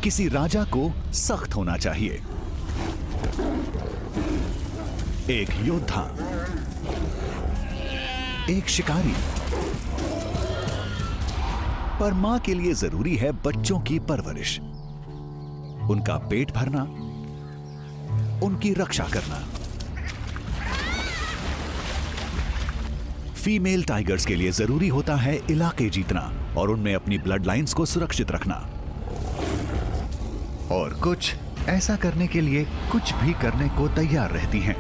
किसी राजा को सख्त होना चाहिए। एक योद्धा, एक शिकारी। पर मां के लिए जरूरी है बच्चों की परवरिश, उनका पेट भरना, उनकी रक्षा करना। फीमेल टाइगर्स के लिए जरूरी होता है इलाके जीतना और उनमें अपनी ब्लड लाइंस को सुरक्षित रखना। और कुछ ऐसा करने के लिए कुछ भी करने को तैयार रहती हैं।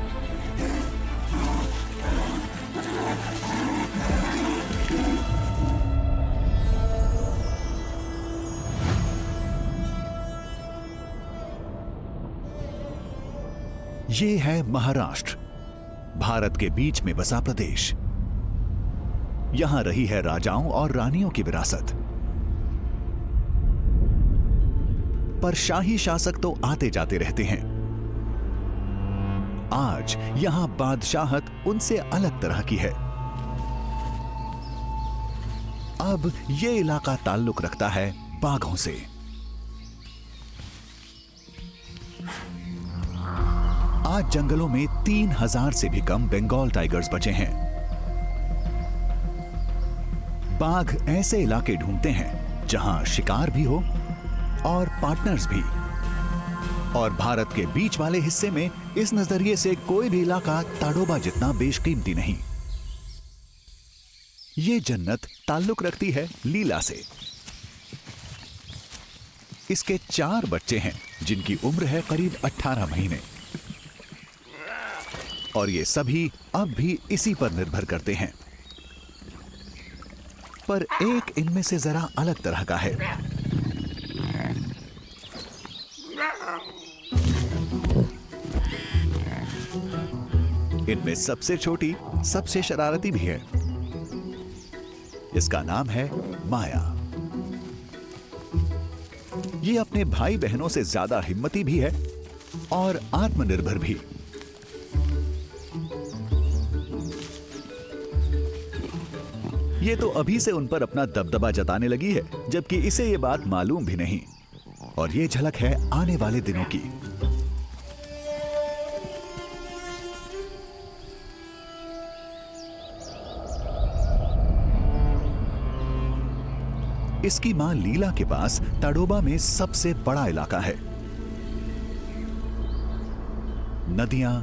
ये है महाराष्ट्र, भारत के बीच में बसा प्रदेश। यहां रही है राजाओं और रानियों की विरासत। पर शाही शासक तो आते जाते रहते हैं। आज यहां बादशाहत उनसे अलग तरह की है। अब यह इलाका ताल्लुक रखता है बाघों से। आज जंगलों में 3000 से भी कम बंगाल टाइगर्स बचे हैं। बाघ ऐसे इलाके ढूंढते हैं जहां शिकार भी हो और पार्टनर्स भी। और भारत के बीच वाले हिस्से में इस नजरिए से कोई भी इलाका ताडोबा जितना बेशकीमती नहीं। ये जन्नत ताल्लुक रखती है लीला से। इसके 4 बच्चे हैं जिनकी उम्र है करीब 18 महीने। और ये सभी अब भी इसी पर निर्भर करते हैं। पर एक इनमें से जरा अलग तरह का है। इनमें सबसे छोटी सबसे शरारती भी है। इसका नाम है माया। ये अपने भाई बहनों से ज्यादा हिम्मती भी है और आत्मनिर्भर भी। ये तो अभी से उन पर अपना दबदबा जताने लगी है, जबकि इसे ये बात मालूम भी नहीं। और ये झलक है आने वाले दिनों की। इसकी मां लीला के पास ताडोबा में सबसे बड़ा इलाका है। नदियां,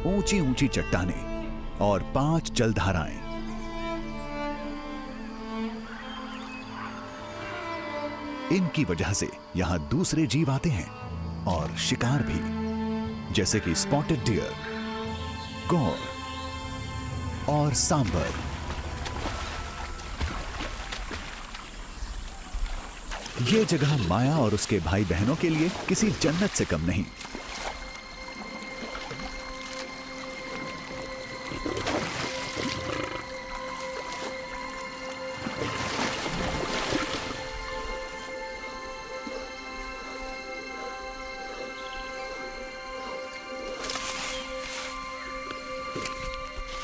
ऊंची ऊंची चट्टानें और 5 जलधाराएं। इनकी वजह से यहां दूसरे जीव आते हैं और शिकार भी, जैसे कि स्पॉटेड डियर, गौर और सांबर। यह जगह माया और उसके भाई बहनों के लिए किसी जन्नत से कम नहीं।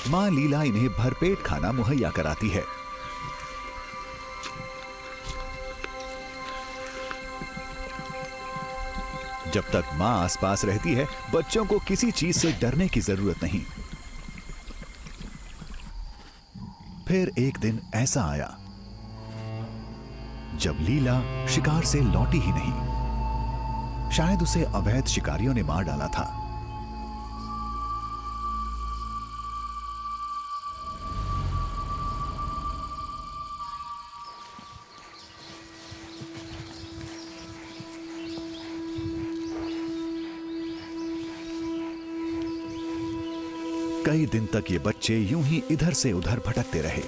मां लीला इन्हें भरपेट खाना मुहैया कराती है। जब तक मां आसपास रहती है, बच्चों को किसी चीज से डरने की जरूरत नहीं। फिर एक दिन ऐसा आया जब लीला शिकार से लौटी ही नहीं। शायद उसे अवैध शिकारियों ने मार डाला था। कई दिन तक ये बच्चे यूं ही इधर से उधर भटकते रहे।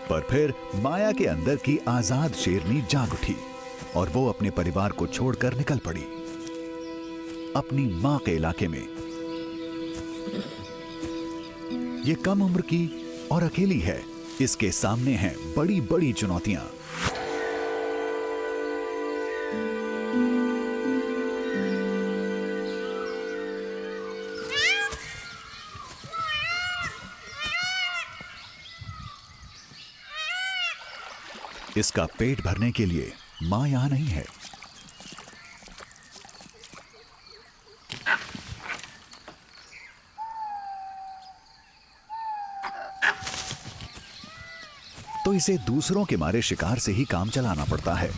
पर फिर माया के अंदर की आजाद शेरनी जाग उठी और वो अपने परिवार को छोड़कर निकल पड़ी अपनी मां के इलाके में। ये कम उम्र की और अकेली है। इसके सामने हैं बड़ी बड़ी चुनौतियां। इसका पेट भरने के लिए मां यहां नहीं है। तो इसे दूसरों के मारे शिकार से ही काम चलाना पड़ता है।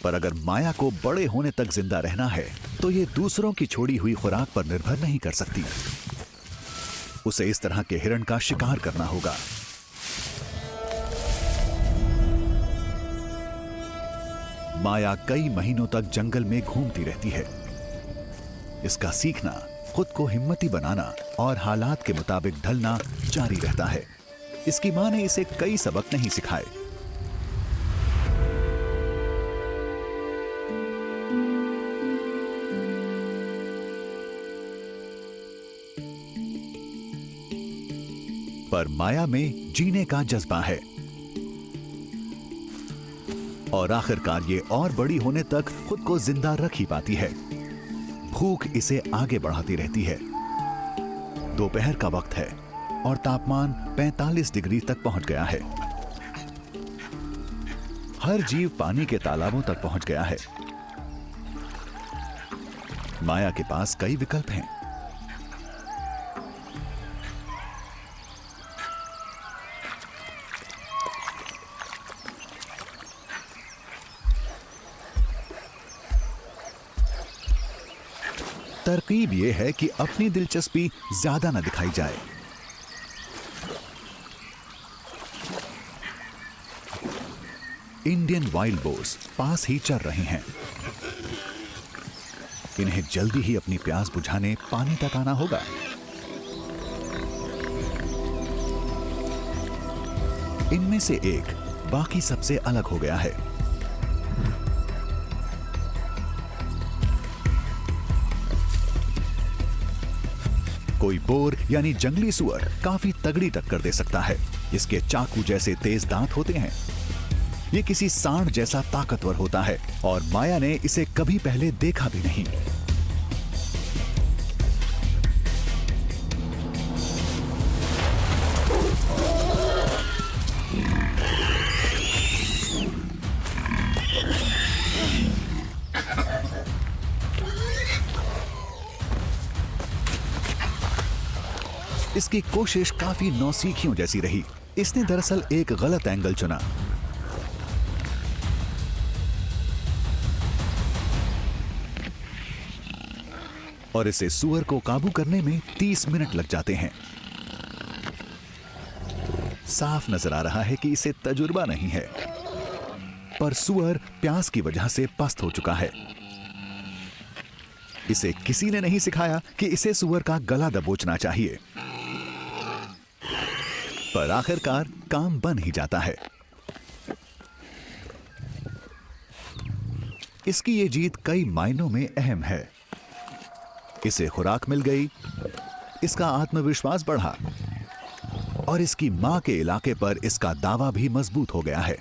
पर अगर माया को बड़े होने तक जिंदा रहना है तो ये दूसरों की छोड़ी हुई खुराक पर निर्भर नहीं कर सकती। उसे इस तरह के हिरण का शिकार करना होगा। माया कई महीनों तक जंगल में घूमती रहती है। इसका सीखना, खुद को हिम्मती बनाना और हालात के मुताबिक ढलना जारी रहता है। इसकी मां ने इसे कई सबक नहीं सिखाए। पर माया में जीने का जज्बा है और आखिरकार ये और बड़ी होने तक खुद को जिंदा रख ही पाती है। भूख इसे आगे बढ़ाती रहती है। दोपहर का वक्त है और तापमान 45 डिग्री तक पहुंच गया है। हर जीव पानी के तालाबों तक पहुंच गया है। माया के पास कई विकल्प हैं। तरकीब यह है कि अपनी दिलचस्पी ज्यादा न दिखाई जाए। इंडियन वाइल्ड बोर्स पास ही चर रहे हैं। इन्हें जल्दी ही अपनी प्यास बुझाने पानी तक आना होगा। इनमें से एक बाकी सबसे अलग हो गया है। कोई बोर यानी जंगली सुअर काफी तगड़ी टक्कर दे सकता है। इसके चाकू जैसे तेज दांत होते हैं। ये किसी सांड जैसा ताकतवर होता है और माया ने इसे कभी पहले देखा भी नहीं। इसकी कोशिश काफी नौसीखियों जैसी रही। इसने दरअसल एक गलत एंगल चुना। और इसे सुअर को काबू करने में 30 मिनट लग जाते हैं। साफ नजर आ रहा है कि इसे तजुर्बा नहीं है। पर सुअर प्यास की वजह से पस्त हो चुका है। इसे किसी ने नहीं सिखाया कि इसे सुअर का गला दबोचना चाहिए। पर आखिरकार काम बन ही जाता है। इसकी ये जीत कई मायनों में अहम है। इसे खुराक मिल गई, इसका आत्मविश्वास बढ़ा और इसकी मां के इलाके पर इसका दावा भी मजबूत हो गया है।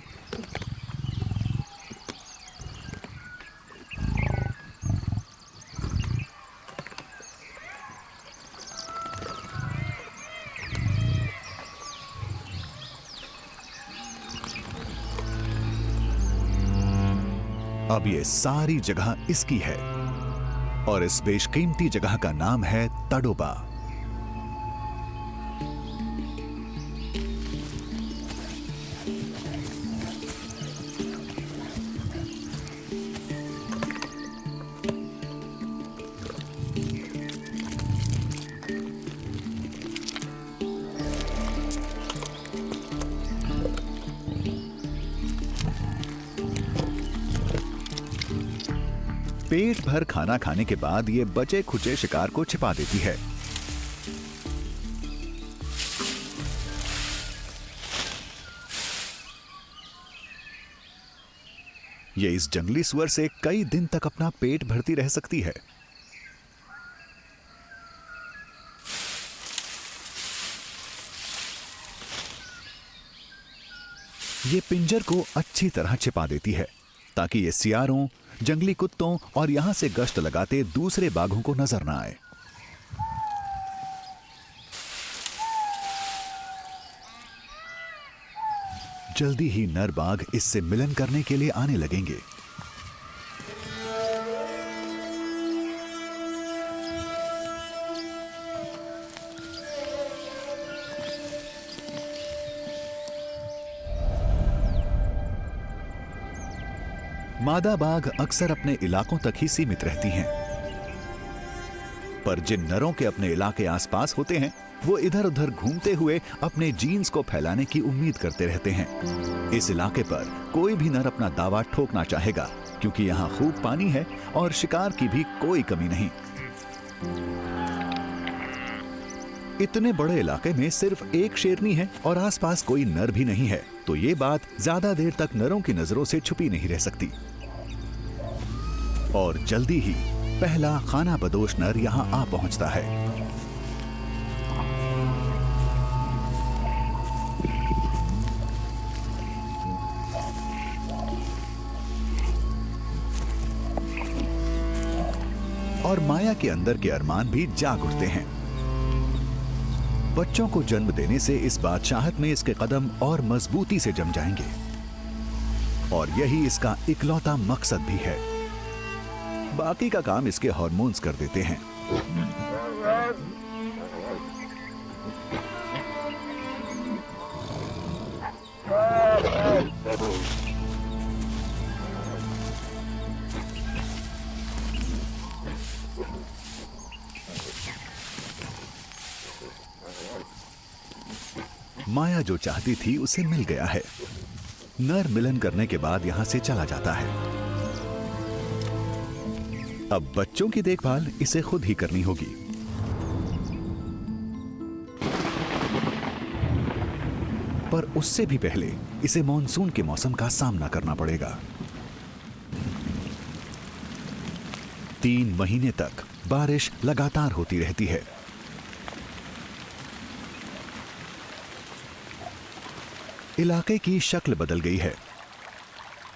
अब ये सारी जगह इसकी है और इस बेशकीमती जगह का नाम है तडोबा। पेट भर खाना खाने के बाद ये बचे खुचे शिकार को छिपा देती है। ये इस जंगली सुअर से कई दिन तक अपना पेट भरती रह सकती है। ये पिंजर को अच्छी तरह छिपा देती है ताकि ये सियारों, जंगली कुत्तों और यहां से गश्त लगाते दूसरे बाघों को नजर ना आए। जल्दी ही नर बाघ इससे मिलन करने के लिए आने लगेंगे। मादा बाघ अक्सर अपने इलाकों तक ही सीमित रहती हैं, पर जिन नरों के अपने इलाके आसपास होते हैं वो इधर उधर घूमते हुए अपने जीन्स को फैलाने की उम्मीद करते रहते हैं। इस इलाके पर कोई भी नर अपना दावा ठोकना चाहेगा, क्योंकि यहाँ खूब पानी है और शिकार की भी कोई कमी नहीं। इतने बड़े इलाके में सिर्फ एक शेरनी है और आसपास कोई नर भी नहीं है, तो ये बात ज्यादा देर तक नरों की नजरों से छुपी नहीं रह सकती। और जल्दी ही पहला खानाबदोश नर यहां आ पहुंचता है। और माया के अंदर के अरमान भी जाग उठते हैं। बच्चों को जन्म देने से इस बादशाहत में इसके कदम और मजबूती से जम जाएंगे, और यही इसका इकलौता मकसद भी है। बाकी का काम इसके हार्मोन्स कर देते हैं। माया जो चाहती थी उसे मिल गया है। नर मिलन करने के बाद यहां से चला जाता है। अब बच्चों की देखभाल इसे खुद ही करनी होगी। पर उससे भी पहले इसे मॉनसून के मौसम का सामना करना पड़ेगा। 3 महीने तक बारिश लगातार होती रहती है। इलाके की शक्ल बदल गई है।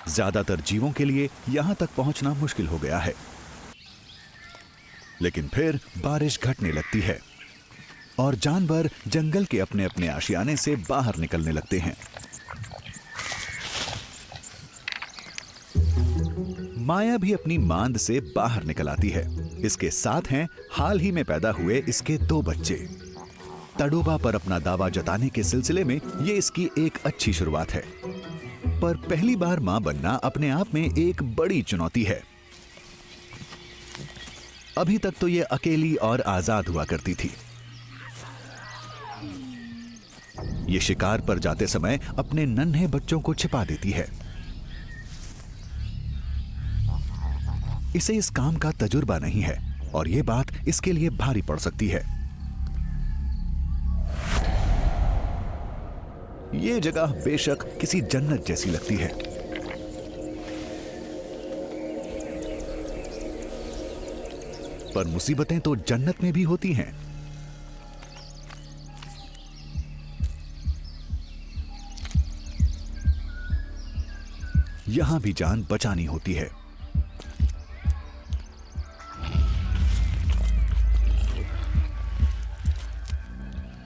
ज्यादातर जीवों के लिए यहां तक पहुंचना मुश्किल हो गया है। लेकिन फिर बारिश घटने लगती है और जानवर जंगल के अपने अपने आशियाने से बाहर निकलने लगते हैं। माया भी अपनी मांद से बाहर निकल आती है। इसके साथ हैं हाल ही में पैदा हुए इसके 2 बच्चे। तड़ोबा पर अपना दावा जताने के सिलसिले में ये इसकी एक अच्छी शुरुआत है, पर पहली बार मां बनना अपने आप में एक बड़ी चुनौती है। अभी तक तो ये अकेली और आजाद हुआ करती थी। ये शिकार पर जाते समय अपने नन्हे बच्चों को छिपा देती है। इसे इस काम का तजुर्बा नहीं है और यह बात इसके लिए भारी पड़ सकती है। ये जगह बेशक किसी जन्नत जैसी लगती है, पर मुसीबतें तो जन्नत में भी होती हैं। यहां भी जान बचानी होती है।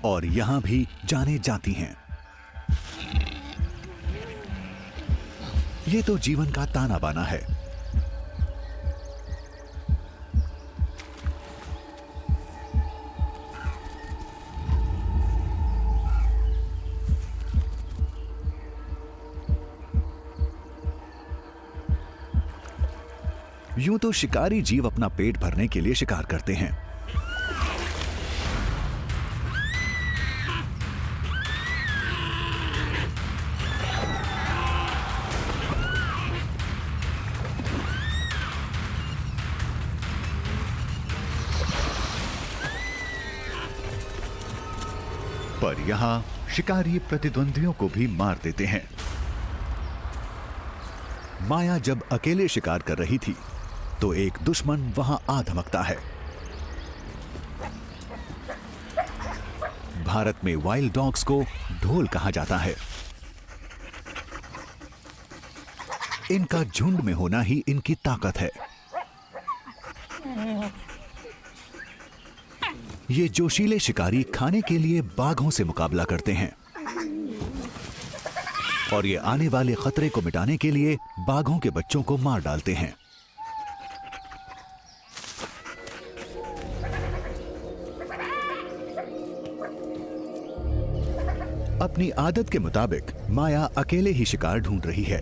और यहां भी जाने जाती हैं। ये तो जीवन का ताना बाना है। यूं तो शिकारी जीव अपना पेट भरने के लिए शिकार करते हैं, पर यहां शिकारी प्रतिद्वंदियों को भी मार देते हैं। माया जब अकेले शिकार कर रही थी तो एक दुश्मन वहां आ धमकता है। भारत में वाइल्ड डॉग्स को ढोल कहा जाता है। इनका झुंड में होना ही इनकी ताकत है। ये जोशीले शिकारी खाने के लिए बाघों से मुकाबला करते हैं। और ये आने वाले खतरे को मिटाने के लिए बाघों के बच्चों को मार डालते हैं। अपनी आदत के मुताबिक माया अकेले ही शिकार ढूंढ रही है।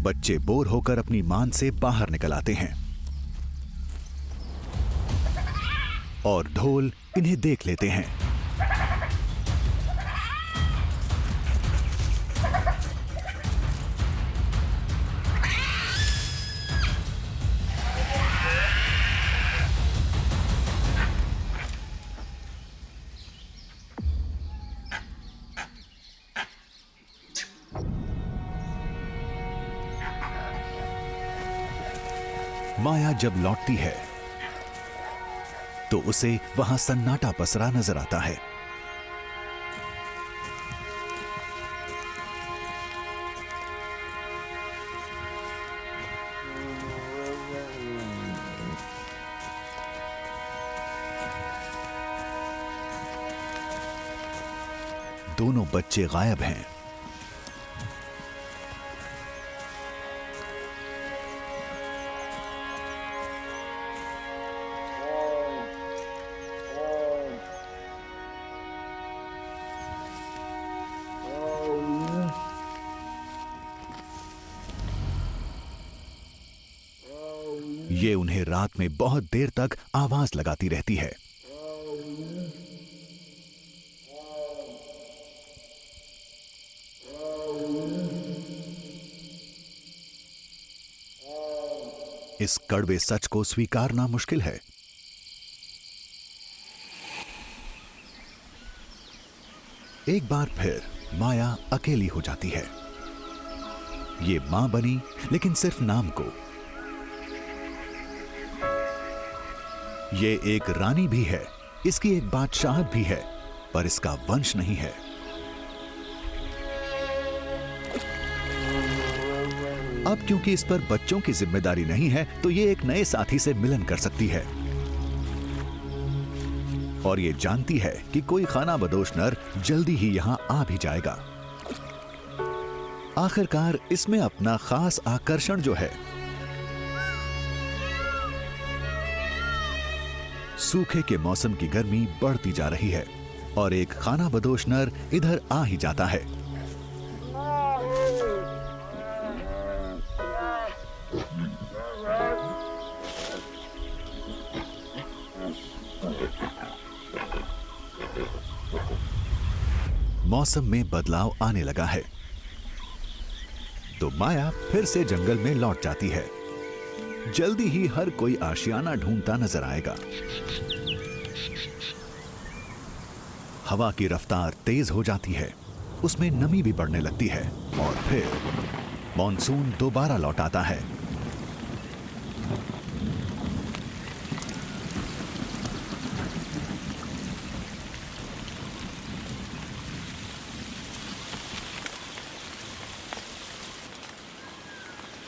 बच्चे बोर होकर अपनी मान से बाहर निकल आते हैं और ढोल इन्हें देख लेते हैं। माया जब लौटती है तो उसे वहां सन्नाटा पसरा नजर आता है। दोनों बच्चे गायब हैं। ये उन्हें रात में बहुत देर तक आवाज लगाती रहती है। इस कड़वे सच को स्वीकारना मुश्किल है। एक बार फिर माया अकेली हो जाती है। ये मां बनी लेकिन सिर्फ नाम को। ये एक रानी भी है, इसकी एक बादशाहत भी है, पर इसका वंश नहीं है। अब क्योंकि इस पर बच्चों की जिम्मेदारी नहीं है तो ये एक नए साथी से मिलन कर सकती है और ये जानती है कि कोई खानाबदोश नर जल्दी ही यहां आ भी जाएगा। आखिरकार इसमें अपना खास आकर्षण जो है। सूखे के मौसम की गर्मी बढ़ती जा रही है और एक खानाबदोश नर इधर आ ही जाता है। मौसम में बदलाव आने लगा है तो माया फिर से जंगल में लौट जाती है। जल्दी ही हर कोई आशियाना ढूंढता नजर आएगा। हवा की रफ्तार तेज हो जाती है, उसमें नमी भी बढ़ने लगती है और फिर मॉनसून दोबारा लौट आता है।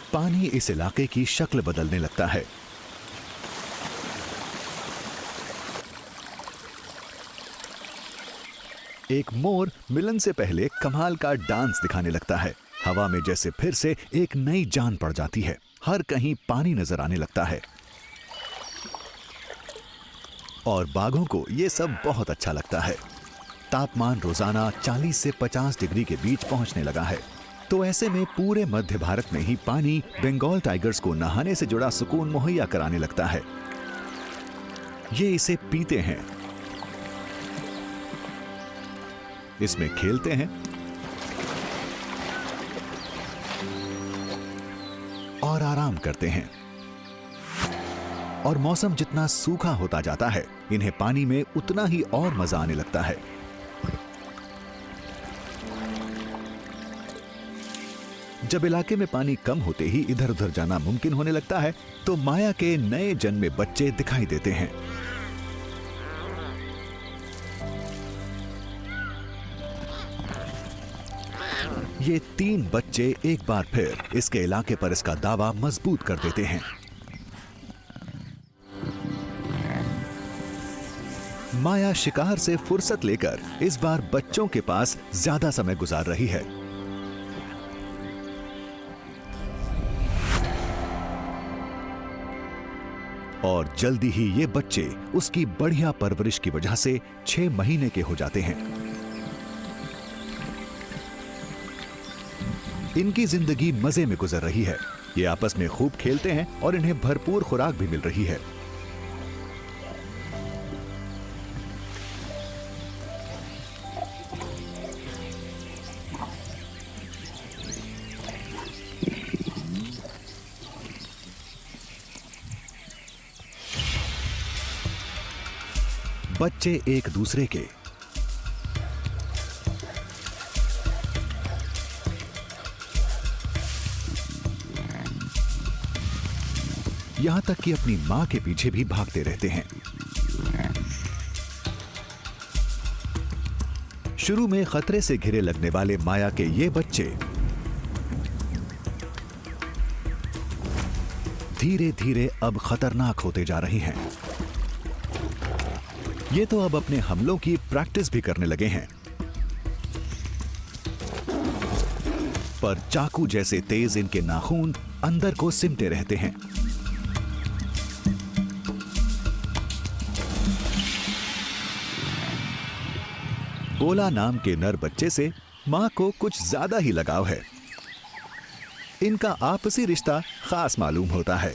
पानी इस इलाके की शक्ल बदलने लगता है। एक मोर मिलन से पहले कमाल का डांस दिखाने लगता है। हवा में जैसे फिर से एक नई जान पड़ जाती है। हर कहीं पानी नजर आने लगता है और बाघों को यह सब बहुत अच्छा लगता है। तापमान रोजाना 40 से 50 डिग्री के बीच पहुंचने लगा है तो ऐसे में पूरे मध्य भारत में ही पानी बंगाल टाइगर्स को नहाने से जुड़ा सुकून मुहैया कराने लगता है। ये इसे पीते हैं, इसमें खेलते हैं और आराम करते हैं। और मौसम जितना सूखा होता जाता है इन्हें पानी में उतना ही और मजा आने लगता है। जब इलाके में पानी कम होते ही इधर उधर जाना मुमकिन होने लगता है तो माया के नए जन्मे बच्चे दिखाई देते हैं। ये 3 बच्चे एक बार फिर इसके इलाके पर इसका दावा मजबूत कर देते हैं। माया शिकार से फुर्सत लेकर इस बार बच्चों के पास ज्यादा समय गुजार रही है। और जल्दी ही ये बच्चे उसकी बढ़िया परवरिश की वजह से 6 महीने के हो जाते हैं। इनकी जिंदगी मजे में गुजर रही है। ये आपस में खूब खेलते हैं और इन्हें भरपूर खुराक भी मिल रही है। बच्चे एक दूसरे के यहां तक कि अपनी मां के पीछे भी भागते रहते हैं। शुरू में खतरे से घिरे लगने वाले माया के ये बच्चे धीरे धीरे अब खतरनाक होते जा रहे हैं। ये तो अब अपने हमलों की प्रैक्टिस भी करने लगे हैं। पर चाकू जैसे तेज इनके नाखून अंदर को सिमटे रहते हैं। बोला नाम के नर बच्चे से मां को कुछ ज्यादा ही लगाव है। इनका आपसी रिश्ता खास मालूम होता है।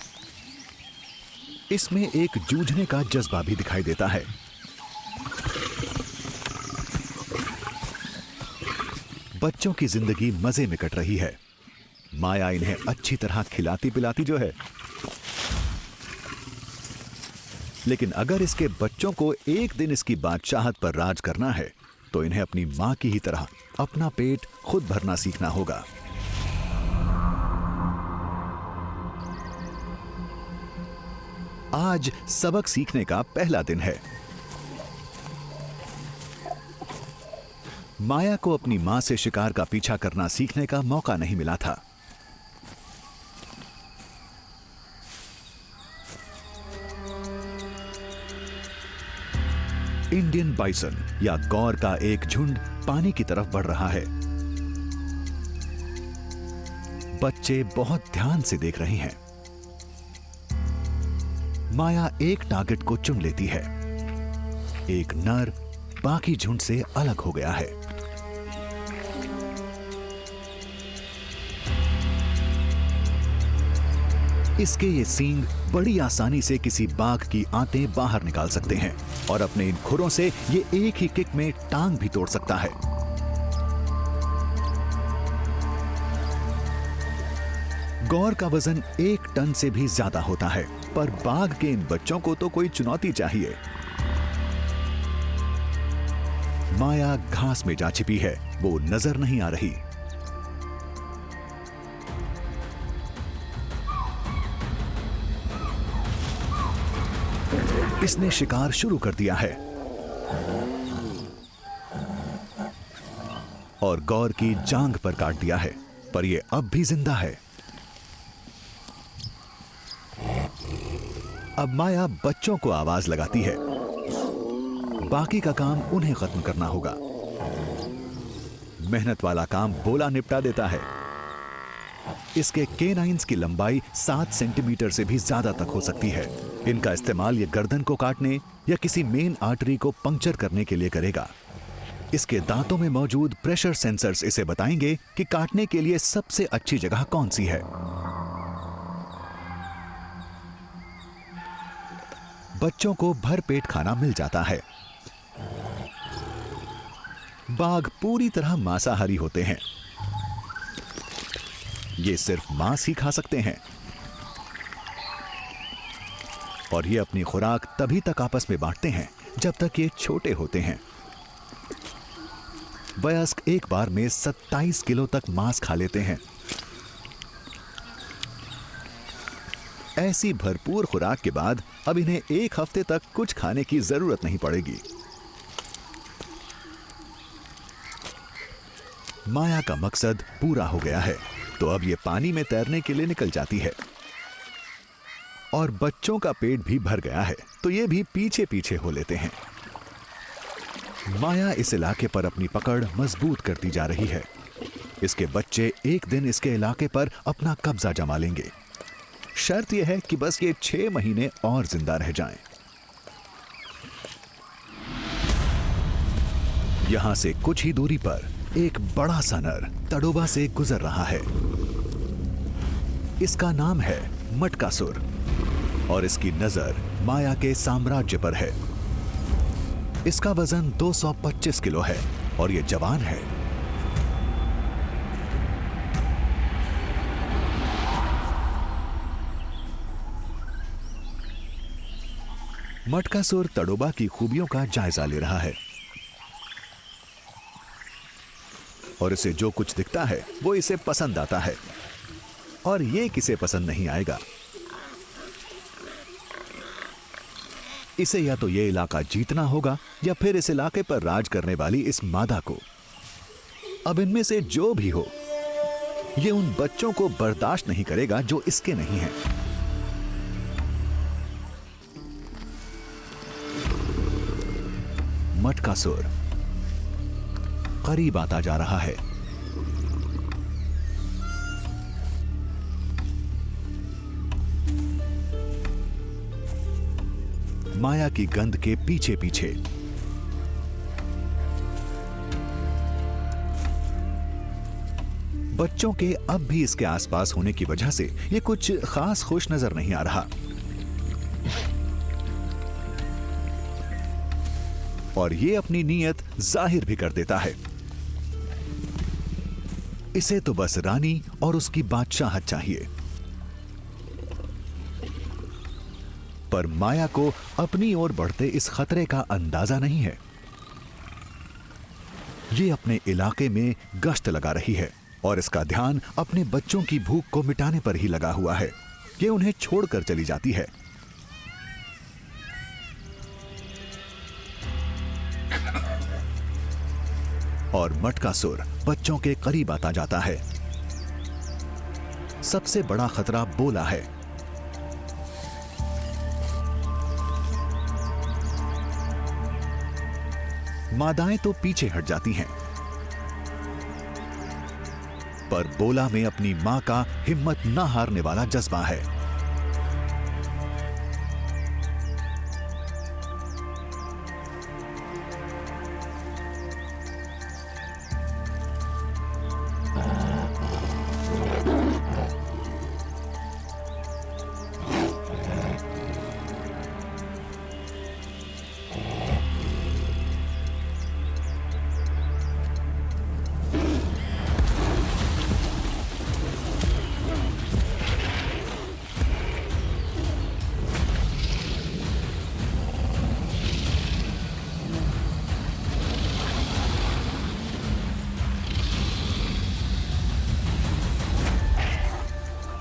इसमें एक जूझने का जज्बा भी दिखाई देता है। बच्चों की जिंदगी मजे में कट रही है। माया इन्हें अच्छी तरह खिलाती पिलाती जो है। लेकिन अगर इसके बच्चों को एक दिन इसकी बादशाहत पर राज करना है तो इन्हें अपनी मां की ही तरह अपना पेट खुद भरना सीखना होगा। आज सबक सीखने का पहला दिन है। माया को अपनी मां से शिकार का पीछा करना सीखने का मौका नहीं मिला था। इंडियन बाइसन या गौर का एक झुंड पानी की तरफ बढ़ रहा है। बच्चे बहुत ध्यान से देख रहे हैं। माया एक टारगेट को चुन लेती है। एक नर बाकी झुंड से अलग हो गया है। इसके ये सींग बड़ी आसानी से किसी बाघ की आंतें बाहर निकाल सकते हैं और अपने इन खुरों से ये एक ही किक में टांग भी तोड़ सकता है। गौर का वजन 1 टन से भी ज्यादा होता है, पर बाघ के इन बच्चों को तो कोई चुनौती चाहिए। माया घास में जा छिपी है, वो नजर नहीं आ रही। इसने शिकार शुरू कर दिया है और गौर की जांघ पर काट दिया है, पर यह अब भी जिंदा है। अब माया बच्चों को आवाज लगाती है। बाकी का काम उन्हें खत्म करना होगा। मेहनत वाला काम बोला निपटा देता है। इसके केनाइन्स की लंबाई 7 सेंटीमीटर से भी ज्यादा तक हो सकती है। इनका इस्तेमाल ये गर्दन को काटने या किसी मेन आर्टरी को पंक्चर करने के लिए करेगा। इसके दांतों में मौजूद प्रेशर सेंसर्स इसे बताएंगे कि काटने के लिए सबसे अच्छी जगह कौन सी है। बच्चों को भरपेट खाना मिल जाता है। बाघ पूरी तरह मांसाहारी होते हैं। ये सिर्फ मांस ही खा सकते हैं और ये अपनी खुराक तभी तक आपस में बांटते हैं जब तक ये छोटे होते हैं। वयस्क एक बार में 27 किलो तक मांस खा लेते हैं। ऐसी भरपूर खुराक के बाद अब इन्हें 1 हफ्ते तक कुछ खाने की जरूरत नहीं पड़ेगी। माया का मकसद पूरा हो गया है, तो अब ये पानी में तैरने के लिए निकल जाती है और बच्चों का पेट भी भर गया है, तो ये भी पीछे पीछे हो लेते हैं। माया इस इलाके पर अपनी पकड़ मजबूत करती जा रही है। इसके बच्चे एक दिन इसके इलाके पर अपना कब्जा जमा लेंगे। शर्त यह है कि बस ये 6 महीने और जिंदा रह जाएं। यहां से कुछ ही दूरी पर एक बड़ा सा नर तड़ोबा से गुजर रहा है। इसका नाम है मटकासुर और इसकी नजर माया के साम्राज्य पर है। इसका वजन 225 किलो है और यह जवान है। मटकासुर तड़ोबा की खूबियों का जायजा ले रहा है और इसे जो कुछ दिखता है वो इसे पसंद आता है और ये किसे पसंद नहीं आएगा। इसे या तो ये इलाका जीतना होगा या फिर इस इलाके पर राज करने वाली इस मादा को। अब इनमें से जो भी हो, ये उन बच्चों को बर्दाश्त नहीं करेगा जो इसके नहीं हैं। मटकासुर करीब आता जा रहा है। माया की गंध के पीछे पीछे बच्चों के अब भी इसके आसपास होने की वजह से यह कुछ खास खुश नजर नहीं आ रहा और ये अपनी नीयत जाहिर भी कर देता है। इसे तो बस रानी और उसकी बादशाहत चाहिए। पर माया को अपनी ओर बढ़ते इस खतरे का अंदाजा नहीं है। ये अपने इलाके में गश्त लगा रही है और इसका ध्यान अपने बच्चों की भूख को मिटाने पर ही लगा हुआ है। ये उन्हें छोड़कर चली जाती है। और मटकासुर बच्चों के करीब आता जाता है। सबसे बड़ा खतरा बोला है। मादाएं तो पीछे हट जाती हैं, पर बोला में अपनी मां का हिम्मत न हारने वाला जज्बा है।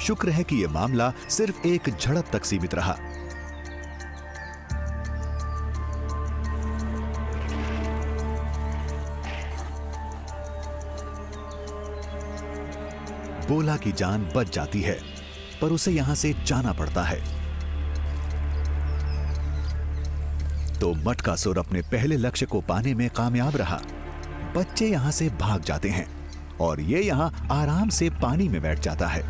शुक्र है कि यह मामला सिर्फ एक झड़प तक सीमित रहा। बोला की जान बच जाती है, पर उसे यहां से जाना पड़ता है। तो मटकासुर अपने पहले लक्ष्य को पाने में कामयाब रहा। बच्चे यहां से भाग जाते हैं और ये यहां आराम से पानी में बैठ जाता है।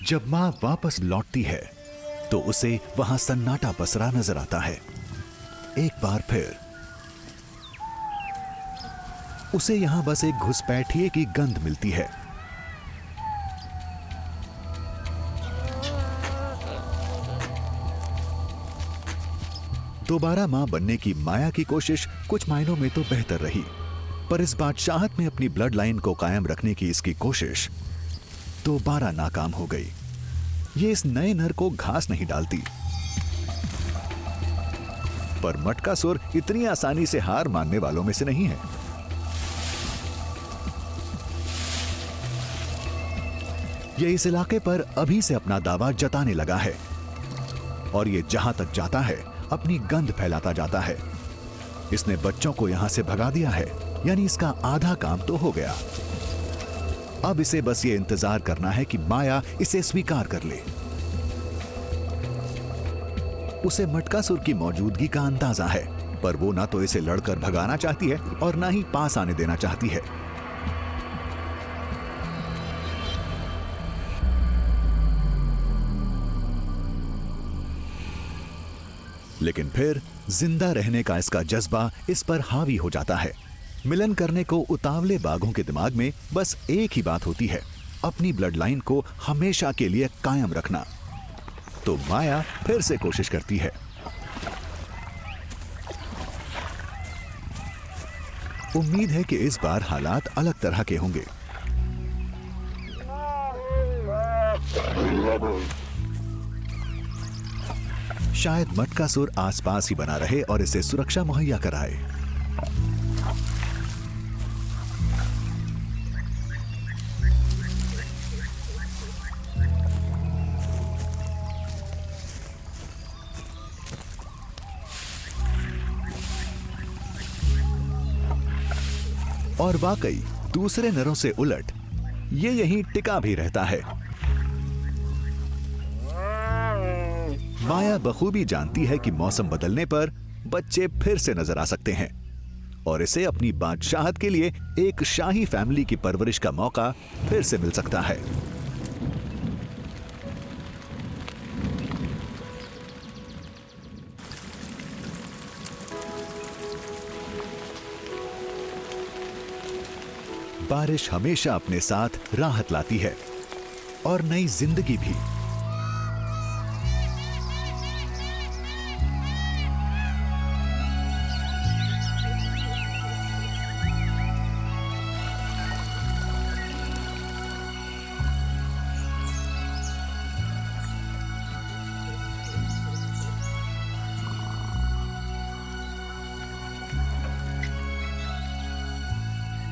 जब मां वापस लौटती है तो उसे वहां सन्नाटा पसरा नजर आता है। एक बार फिर उसे यहां बस एक घुसपैठिए की गंध मिलती है। दोबारा मां बनने की माया की कोशिश कुछ मायनों में तो बेहतर रही, पर इस बादशाहत में अपनी ब्लड लाइन को कायम रखने की इसकी कोशिश दोबारा नाकाम हो गई। ये इस नए नर को घास नहीं डालती, पर मटकासुर इतनी आसानी से हार मानने वालों में से नहीं है। ये इस इलाके पर अभी से अपना दावा जताने लगा है और ये जहां तक जाता है अपनी गंध फैलाता जाता है। इसने बच्चों को यहां से भगा दिया है, यानी इसका आधा काम तो हो गया। अब इसे बस ये इंतजार करना है कि माया इसे स्वीकार कर ले। उसे मटकासुर की मौजूदगी का अंदाजा है, पर वो ना तो इसे लड़कर भगाना चाहती है और ना ही पास आने देना चाहती है। लेकिन फिर जिंदा रहने का इसका जज्बा इस पर हावी हो जाता है। मिलन करने को उतावले बाघों के दिमाग में बस एक ही बात होती है, अपनी ब्लड लाइन को हमेशा के लिए कायम रखना। तो माया फिर से कोशिश करती है। उम्मीद है कि इस बार हालात अलग तरह के होंगे। शायद मटकासुर आसपास ही बना रहे और इसे सुरक्षा मुहैया कराए। और वाकई दूसरे नरों से उलट ये यहीं टिका भी रहता है। माया बखूबी जानती है कि मौसम बदलने पर बच्चे फिर से नजर आ सकते हैं और इसे अपनी बादशाहत के लिए एक शाही फैमिली की परवरिश का मौका फिर से मिल सकता है। बारिश हमेशा अपने साथ राहत लाती है और नई जिंदगी भी।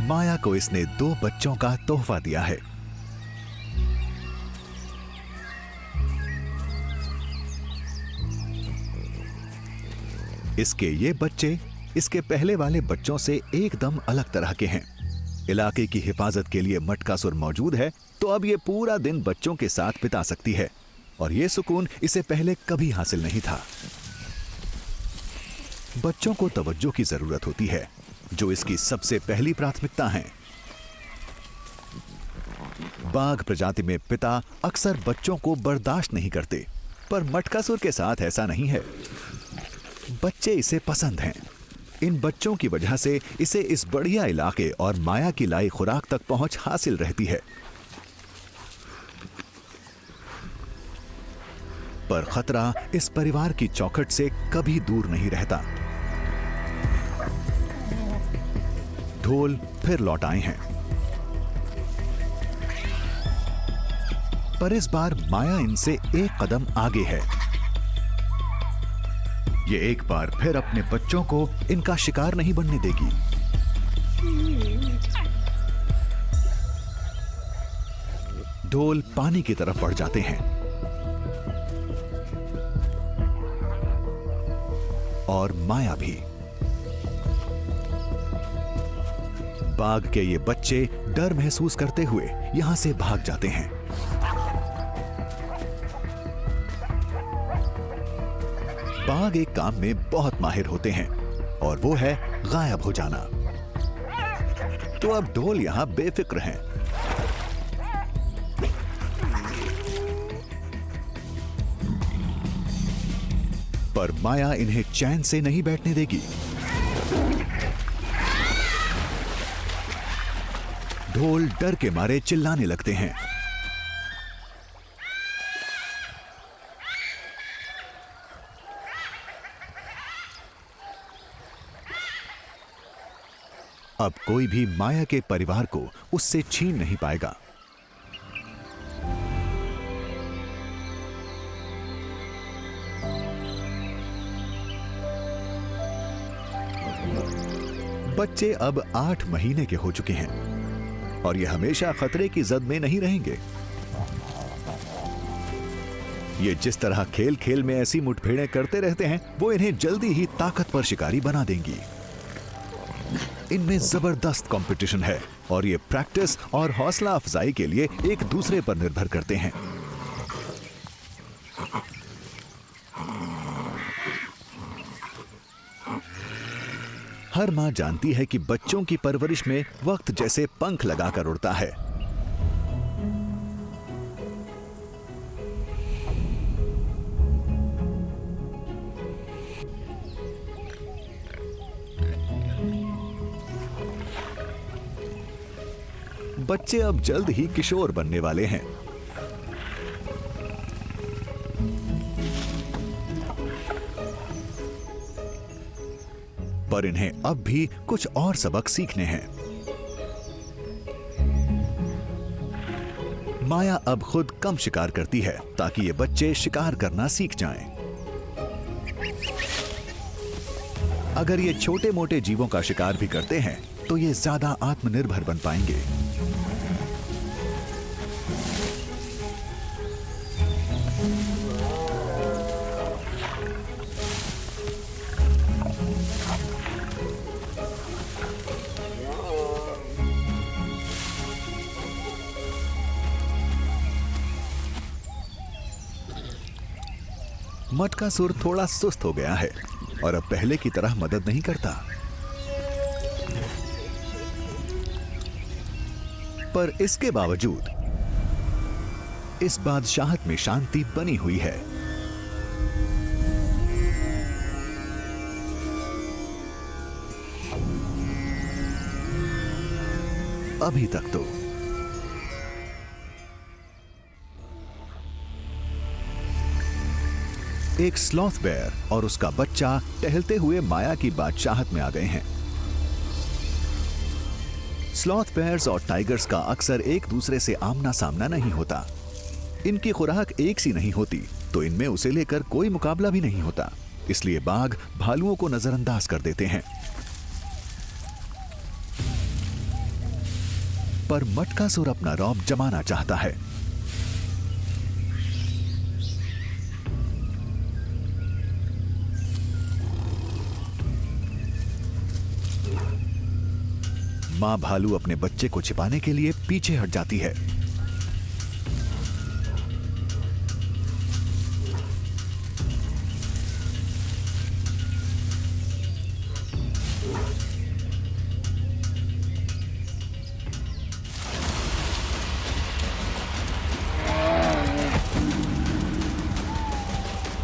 माया को इसने 2 बच्चों का तोहफा दिया है। इसके ये बच्चे इसके पहले वाले बच्चों से एकदम अलग तरह के हैं। इलाके की हिफाजत के लिए मटकासुर मौजूद है, तो अब ये पूरा दिन बच्चों के साथ बिता सकती है और ये सुकून इसे पहले कभी हासिल नहीं था। बच्चों को तवज्जो की जरूरत होती है, जो इसकी सबसे पहली प्राथमिकता है। बाघ प्रजाति में पिता अक्सर बच्चों को बर्दाश्त नहीं करते, पर मटकासुर के साथ ऐसा नहीं है। बच्चे इसे पसंद हैं। इन बच्चों की वजह से इसे इस बढ़िया इलाके और माया की लाई खुराक तक पहुंच हासिल रहती है। पर खतरा इस परिवार की चौखट से कभी दूर नहीं रहता। ढोल फिर लौट आए हैं, पर इस बार माया इनसे एक कदम आगे है। ये एक बार फिर अपने बच्चों को इनका शिकार नहीं बनने देगी। ढोल पानी की तरफ बढ़ जाते हैं और माया भी। बाघ के ये बच्चे डर महसूस करते हुए यहां से भाग जाते हैं। बाघ एक काम में बहुत माहिर होते हैं और वो है गायब हो जाना। तो अब ढोल यहां बेफिक्र हैं। पर माया इन्हें चैन से नहीं बैठने देगी। ढोल डर के मारे चिल्लाने लगते हैं। अब कोई भी माया के परिवार को उससे छीन नहीं पाएगा। बच्चे अब 8 महीने के हो चुके हैं और ये हमेशा खतरे की जद में नहीं रहेंगे। ये जिस तरह खेल खेल में ऐसी मुठभेड़ें करते रहते हैं, वो इन्हें जल्दी ही ताकतवर शिकारी बना देंगी। इनमें जबरदस्त कंपटीशन है और ये प्रैक्टिस और हौसला अफजाई के लिए एक दूसरे पर निर्भर करते हैं। हर माँ जानती है कि बच्चों की परवरिश में वक्त जैसे पंख लगाकर उड़ता है। बच्चे अब जल्द ही किशोर बनने वाले हैं। पर इन्हें अब भी कुछ और सबक सीखने हैं। माया अब खुद कम शिकार करती है ताकि ये बच्चे शिकार करना सीख जाएं। अगर ये छोटे मोटे जीवों का शिकार भी करते हैं तो ये ज्यादा आत्मनिर्भर बन पाएंगे। मटकासुर थोड़ा सुस्त हो गया है और अब पहले की तरह मदद नहीं करता। पर इसके बावजूद इस बादशाहत में शांति बनी हुई है। अभी तक तो। एक स्लॉथ बेयर और उसका बच्चा टहलते हुए माया की बादशाहत में आ गए हैं। स्लॉथ बेयर्स और टाइगर्स का अक्सर एक दूसरे से आमना सामना नहीं होता। इनकी खुराक एक सी नहीं होती, तो इनमें उसे लेकर कोई मुकाबला भी नहीं होता। इसलिए बाघ भालुओं को नजरअंदाज कर देते हैं। पर मटकासुर अपना रौब जमाना चाहता है। मां भालू अपने बच्चे को छिपाने के लिए पीछे हट जाती है।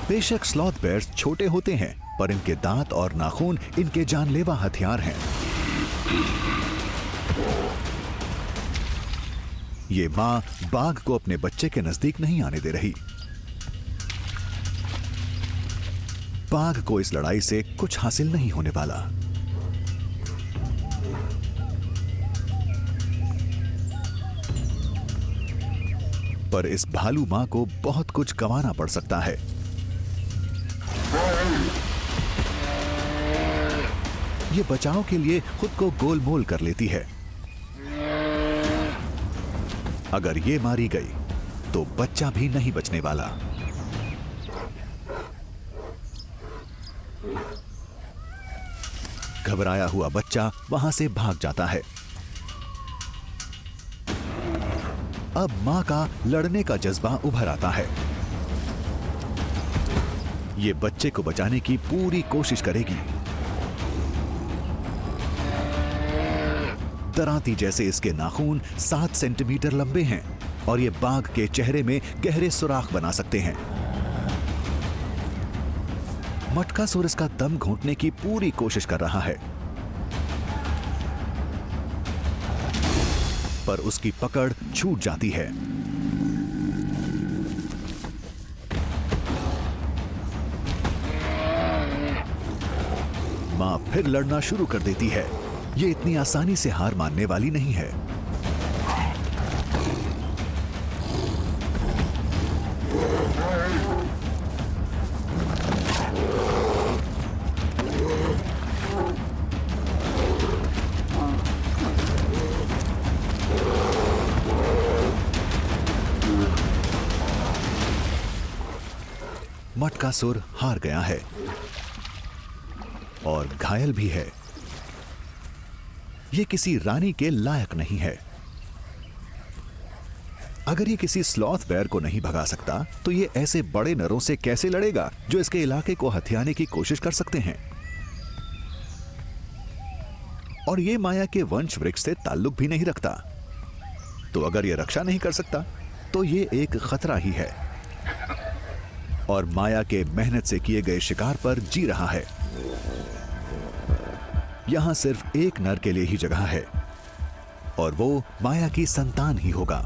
बेशक स्लॉथ बेयर्स छोटे होते हैं, पर इनके दांत और नाखून इनके जानलेवा हथियार हैं। ये मां बाघ को अपने बच्चे के नजदीक नहीं आने दे रही। बाघ को इस लड़ाई से कुछ हासिल नहीं होने वाला। पर इस भालू मां को बहुत कुछ गंवाना पड़ सकता है। ये बचाव के लिए खुद को गोलमोल कर लेती है। अगर ये मारी गई तो बच्चा भी नहीं बचने वाला। घबराया हुआ बच्चा वहां से भाग जाता है। अब मां का लड़ने का जज्बा उभर आता है। ये बच्चे को बचाने की पूरी कोशिश करेगी। दरांती जैसे इसके नाखून 7 सेंटीमीटर लंबे हैं और ये बाघ के चेहरे में गहरे सुराख बना सकते हैं। मटकासुर इसका दम घोंटने की पूरी कोशिश कर रहा है, पर उसकी पकड़ छूट जाती है। मां फिर लड़ना शुरू कर देती है। ये इतनी आसानी से हार मानने वाली नहीं है। मटकासुर हार गया है और घायल भी है। ये किसी रानी के लायक नहीं है। अगर ये किसी स्लॉथ बेयर को नहीं भगा सकता तो ये ऐसे बड़े नरों से कैसे लड़ेगा जो इसके इलाके को हथियाने की कोशिश कर सकते हैं। और ये माया के वंश वृक्ष से ताल्लुक भी नहीं रखता। तो अगर ये रक्षा नहीं कर सकता तो ये एक खतरा ही है और माया के मेहनत से किए गए शिकार पर जी रहा है। यहां सिर्फ एक नर के लिए ही जगह है और वो माया की संतान ही होगा।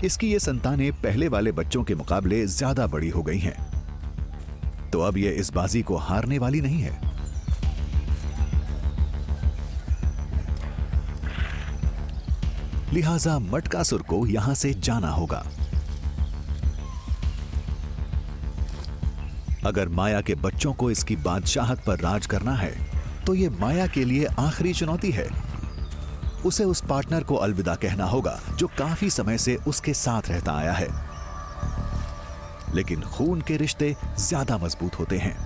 इसकी ये संतानें पहले वाले बच्चों के मुकाबले ज्यादा बड़ी हो गई हैं, तो अब ये इस बाजी को हारने वाली नहीं है। लिहाजा मटकासुर को यहां से जाना होगा। अगर माया के बच्चों को इसकी बादशाहत पर राज करना है तो यह माया के लिए आखिरी चुनौती है। उसे उस पार्टनर को अलविदा कहना होगा जो काफी समय से उसके साथ रहता आया है, लेकिन खून के रिश्ते ज्यादा मजबूत होते हैं।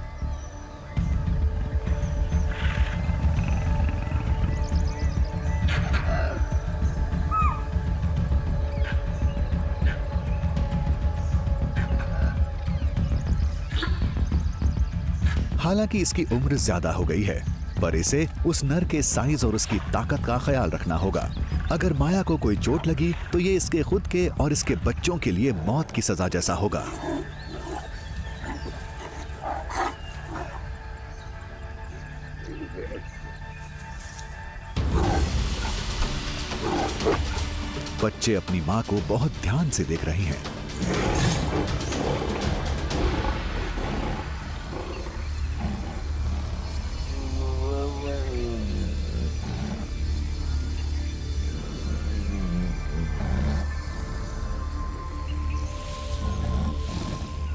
हालांकि इसकी उम्र ज्यादा हो गई है, पर इसे उस नर के साइज और उसकी ताकत का ख्याल रखना होगा। अगर माया को कोई चोट लगी तो ये इसके खुद के और इसके बच्चों के लिए मौत की सजा जैसा होगा। बच्चे अपनी मां को बहुत ध्यान से देख रहे हैं।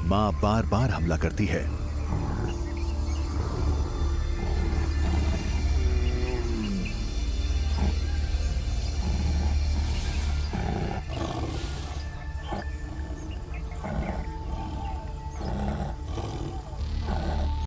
मां बार बार हमला करती है